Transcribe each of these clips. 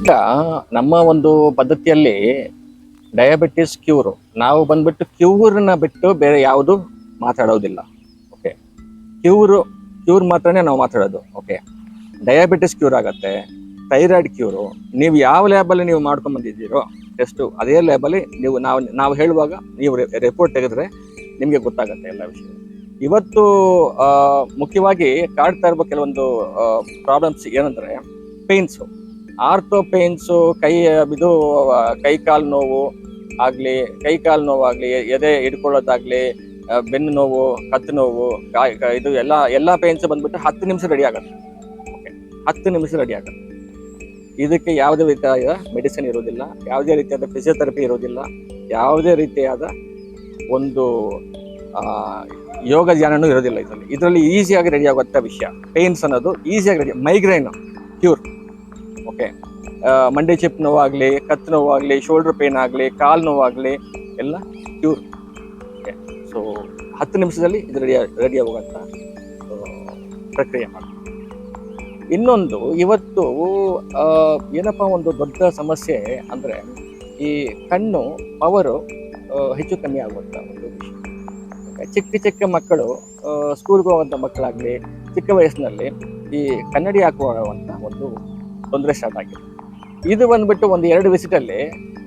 ಈಗ ನಮ್ಮ ಒಂದು ಪದ್ಧತಿಯಲ್ಲಿ ಡಯಾಬಿಟಿಸ್ ಕ್ಯೂರ್ ನಾವು ಬಂದ್ಬಿಟ್ಟು ಕ್ಯೂರ್ನ ಬಿಟ್ಟು ಬೇರೆ ಯಾವುದು ಮಾತಾಡೋದಿಲ್ಲ. ಓಕೆ, ಕ್ಯೂರ್ ಮಾತ್ರನೇ ನಾವು ಮಾತಾಡೋದು. ಓಕೆ, ಡಯಾಬಿಟಿಸ್ ಕ್ಯೂರ್ ಆಗತ್ತೆ, ಥೈರಾಯ್ಡ್ ಕ್ಯೂರು ನೀವು ಯಾವ ಲ್ಯಾಬಲ್ಲಿ ನೀವು ಮಾಡ್ಕೊಂಡ್ ಬಂದಿದ್ದೀರೋ ಟೆಸ್ಟು, ಅದೇ ಲ್ಯಾಬಲ್ಲಿ ನೀವು ನಾವು ಹೇಳುವಾಗ ನೀವು ರಿಪೋರ್ಟ್ ತೆಗೆದ್ರೆ ನಿಮಗೆ ಗೊತ್ತಾಗತ್ತೆ ಎಲ್ಲ ವಿಷಯ. ಇವತ್ತು ಮುಖ್ಯವಾಗಿ ಕಾಡ್ತಾ ಇರುವ ಕೆಲವೊಂದು ಪ್ರಾಬ್ಲಮ್ಸ್ ಏನಂದ್ರೆ ಪೇನ್ಸು, ಆರ್ಥೋ ಪೇನ್ಸು, ಕೈ ಕಾಲು ನೋವು ಆಗ್ಲಿ, ಎದೆ ಹಿಡ್ಕೊಳ್ಳೋದಾಗ್ಲಿ, ಬೆನ್ನು ನೋವು, ಕತ್ತು ನೋವು, ಇದು ಎಲ್ಲ ಪೇನ್ಸ್ ಬಂದ್ಬಿಟ್ಟು 10 ನಿಮಿಷ ರೆಡಿ ಆಗುತ್ತೆ. ಓಕೆ, 10 ನಿಮಿಷ ರೆಡಿ ಆಗುತ್ತೆ. ಇದಕ್ಕೆ ಯಾವುದೇ ರೀತಿಯಾದ ಮೆಡಿಸಿನ್ ಇರೋದಿಲ್ಲ, ಯಾವುದೇ ರೀತಿಯಾದ ಫಿಸಿಯೋಥೆರಪಿ ಇರೋದಿಲ್ಲ, ಯಾವುದೇ ರೀತಿಯಾದ ಒಂದು ಯೋಗ ಧ್ಯಾನನೂ ಇರೋದಿಲ್ಲ. ಇದರಲ್ಲಿ ಈಸಿಯಾಗಿ ರೆಡಿ ಆಗುವಂಥ ವಿಷಯ ಪೇನ್ಸ್ ಅನ್ನೋದು ಈಸಿಯಾಗಿ ರೆಡಿ. Migraine cure. ಓಕೆ, ಮಂಡಿ ಚಿಪ್ ನೋವಾಗಲಿ, ಕತ್ತು ನೋವಾಗಲಿ, ಶೋಲ್ಡರ್ ಪೇನ್ ಆಗಲಿ, ಕಾಲು ನೋವಾಗಲಿ ಎಲ್ಲ ಕ್ಯೂರ್. ಓಕೆ, ಸೊ 10 ನಿಮಿಷದಲ್ಲಿ ಇದು ರೆಡಿ ಆಗುವಂಥ ಪ್ರಕ್ರಿಯೆ ಮಾಡಿ. ಇನ್ನೊಂದು ಇವತ್ತು ಏನಪ್ಪ ಒಂದು ದೊಡ್ಡ ಸಮಸ್ಯೆ ಅಂದರೆ ಈ ಕಣ್ಣು ಪವರು ಹೆಚ್ಚು ಕಮ್ಮಿ ಆಗುವಂಥ ಒಂದು ವಿಷಯ. ಚಿಕ್ಕ ಮಕ್ಕಳು ಸ್ಕೂಲ್ಗೆ ಹೋಗುವಂಥ ಮಕ್ಕಳಾಗಲಿ ಚಿಕ್ಕ ವಯಸ್ಸಿನಲ್ಲಿ ಈ ಕನ್ನಡಿ ಹಾಕುವಂಥ ಒಂದು ತೊಂದರೆ ಸ್ಟಾರ್ಟ್ ಆಗಿದೆ. ಇದು ಬಂದ್ಬಿಟ್ಟು ಒಂದು 2 ವಿಸಿಟಲ್ಲಿ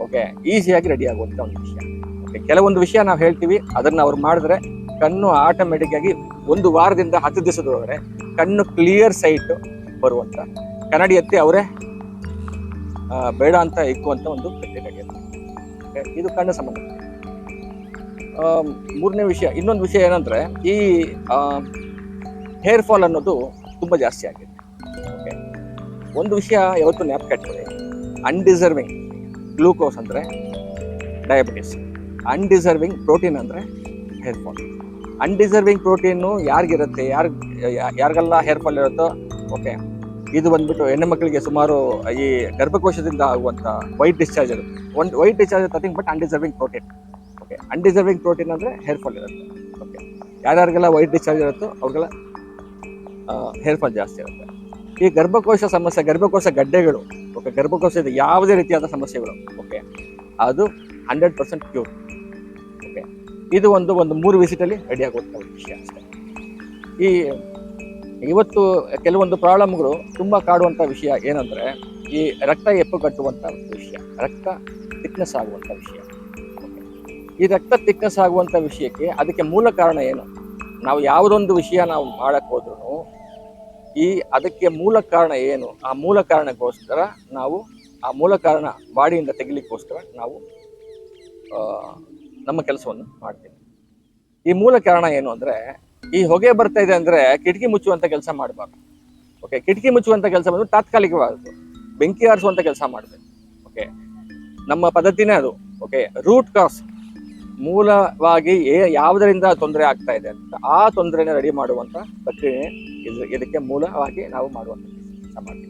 ಓಕೆ ಈಸಿಯಾಗಿ ರೆಡಿ ಆಗುವಂಥ ಒಂದು ವಿಷಯ. ಓಕೆ, ಕೆಲವೊಂದು ವಿಷಯ ನಾವು ಹೇಳ್ತೀವಿ, ಅದನ್ನು ಅವ್ರು ಮಾಡಿದ್ರೆ ಕಣ್ಣು ಆಟೋಮೆಟಿಕ್ ಆಗಿ 1 ವಾರದಿಂದ 10 ದಿವಸದವರೆಗೆ ಕಣ್ಣು ಕ್ಲಿಯರ್ ಸೈಟ್ ಬರುವಂಥ, ಕನ್ನಡಿ ಎತ್ತಿ ಅವರೇ ಬೇಡ ಅಂತ ಇಕ್ಕುವಂಥ ಒಂದು ಪ್ರಕ್ರಿಯೆ. ಓಕೆ, ಇದು ಕಣ್ಣು ಸಂಬಂಧ. ಮೂರನೇ ವಿಷಯ, ಇನ್ನೊಂದು ವಿಷಯ ಏನಂದ್ರೆ ಈ ಹೇರ್ ಫಾಲ್ ಅನ್ನೋದು ತುಂಬ ಜಾಸ್ತಿ ಆಗಿದೆ. ಓಕೆ, ಒಂದು ವಿಷಯ ಯಾವತ್ತು ಜ್ಞಾಪಕಟ್ಕೊಳ್ಳಿ, ಅನ್ಡಿಸರ್ವಿಂಗ್ ಗ್ಲೂಕೋಸ್ ಅಂದರೆ ಡಯಾಬಿಟಿಸ್, ಅನ್ಡಿಸರ್ವಿಂಗ್ ಪ್ರೋಟೀನ್ ಅಂದರೆ ಹೇರ್ ಫಾಲ್. ಅನ್ಡಿಸರ್ವಿಂಗ್ ಪ್ರೋಟೀನು ಯಾರಿಗಿರುತ್ತೆ, ಯಾರಿಗೆಲ್ಲ ಹೇರ್ ಫಾಲ್ ಇರುತ್ತೋ ಓಕೆ, ಇದು ಬಂದ್ಬಿಟ್ಟು ಹೆಣ್ಣು ಮಕ್ಕಳಿಗೆ ಸುಮಾರು ಈ ಗರ್ಭಕೋಶದಿಂದ ಆಗುವಂಥ ವೈಟ್ ಡಿಸ್ಚಾರ್ಜ್ ಇರುತ್ತೆ. White discharge nothing but undeserving protein. Okay, undeserving protein ಅಂದರೆ ಹೇರ್ ಫಾಲ್ ಇರುತ್ತೆ. ಓಕೆ, ಯಾರ್ಯಾರಿಗೆಲ್ಲ ವೈಟ್ ಡಿಸ್ಚಾರ್ಜ್ ಇರುತ್ತೋ ಅವ್ರಿಗೆಲ್ಲ ಹೇರ್ ಫಾಲ್ ಜಾಸ್ತಿ ಇರುತ್ತೆ. ಈ ಗರ್ಭಕೋಶ ಸಮಸ್ಯೆ, ಗರ್ಭಕೋಶ ಗಡ್ಡೆಗಳು, ಓಕೆ, ಗರ್ಭಕೋಶದ ಯಾವುದೇ ರೀತಿಯಾದ ಸಮಸ್ಯೆಗಳು, ಓಕೆ, ಅದು 100% ಕ್ಯೂರ್. ಓಕೆ, ಇದು ಒಂದು 3 ವಿಸಿಟಲ್ಲಿ ರೆಡಿ ಆಗುವಂಥ ಒಂದು ವಿಷಯ ಅಷ್ಟೇ. ಇವತ್ತು ಕೆಲವೊಂದು ಪ್ರಾಬ್ಲಮ್ಗಳು ತುಂಬ ಕಾಡುವಂಥ ವಿಷಯ ಏನಂದರೆ ಈ ರಕ್ತ ಹೆಪ್ಪುಗಟ್ಟುವಂಥ ವಿಷಯ, ರಕ್ತ ಥಿಕ್ನೆಸ್ ಆಗುವಂಥ ವಿಷಯ. ಈ ರಕ್ತ ಥಿಕ್ನೆಸ್ ಆಗುವಂಥ ವಿಷಯಕ್ಕೆ ಅದಕ್ಕೆ ಮೂಲ ಕಾರಣ ಏನು? ನಾವು ಯಾವುದೊಂದು ವಿಷಯ ನಾವು ಮಾಡಕ್ಕೆ ಹೋದ್ರೂ ಅದಕ್ಕೆ ಮೂಲ ಕಾರಣ ಏನು? ಆ ಮೂಲ ಕಾರಣಕ್ಕೋಸ್ಕರ ನಾವು ಆ ಮೂಲ ಕಾರಣ ಬಾಡಿಯಿಂದ ತೆಗಿಲಿಕ್ಕೋಸ್ಕರ ನಾವು ನಮ್ಮ ಕೆಲಸವನ್ನು ಮಾಡ್ತೀವಿ. ಈ ಮೂಲ ಕಾರಣ ಏನು ಅಂದರೆ, ಈ ಹೊಗೆ ಬರ್ತಾ ಇದೆ ಅಂದರೆ ಕಿಟಕಿ ಮುಚ್ಚುವಂಥ ಕೆಲಸ ಮಾಡಬಾರ್ದು. ಓಕೆ, ಕಿಟಕಿ ಮುಚ್ಚುವಂಥ ಕೆಲಸ ಬಂದು ತಾತ್ಕಾಲಿಕವಾದದ್ದು, ಬೆಂಕಿ ಆರಿಸುವಂಥ ಕೆಲಸ ಮಾಡಬೇಕು. ಓಕೆ, ನಮ್ಮ ಪದ್ಧತಿನೇ ಅದು. ಓಕೆ, ರೂಟ್ ಕಾಸ್, ಮೂಲವಾಗಿ ಯಾವುದರಿಂದ ತೊಂದರೆ ಆಗ್ತಾ ಇದೆ ಅಂತ ಆ ತೊಂದರೆನ ರೆಡಿ ಮಾಡುವಂಥ ಪ್ರಕ್ರಿಯೆ ಇದಕ್ಕೆ ಮೂಲವಾಗಿ ನಾವು ಮಾಡುವಂಥ ಕೆಲಸ ಮಾಡ್ತೀವಿ.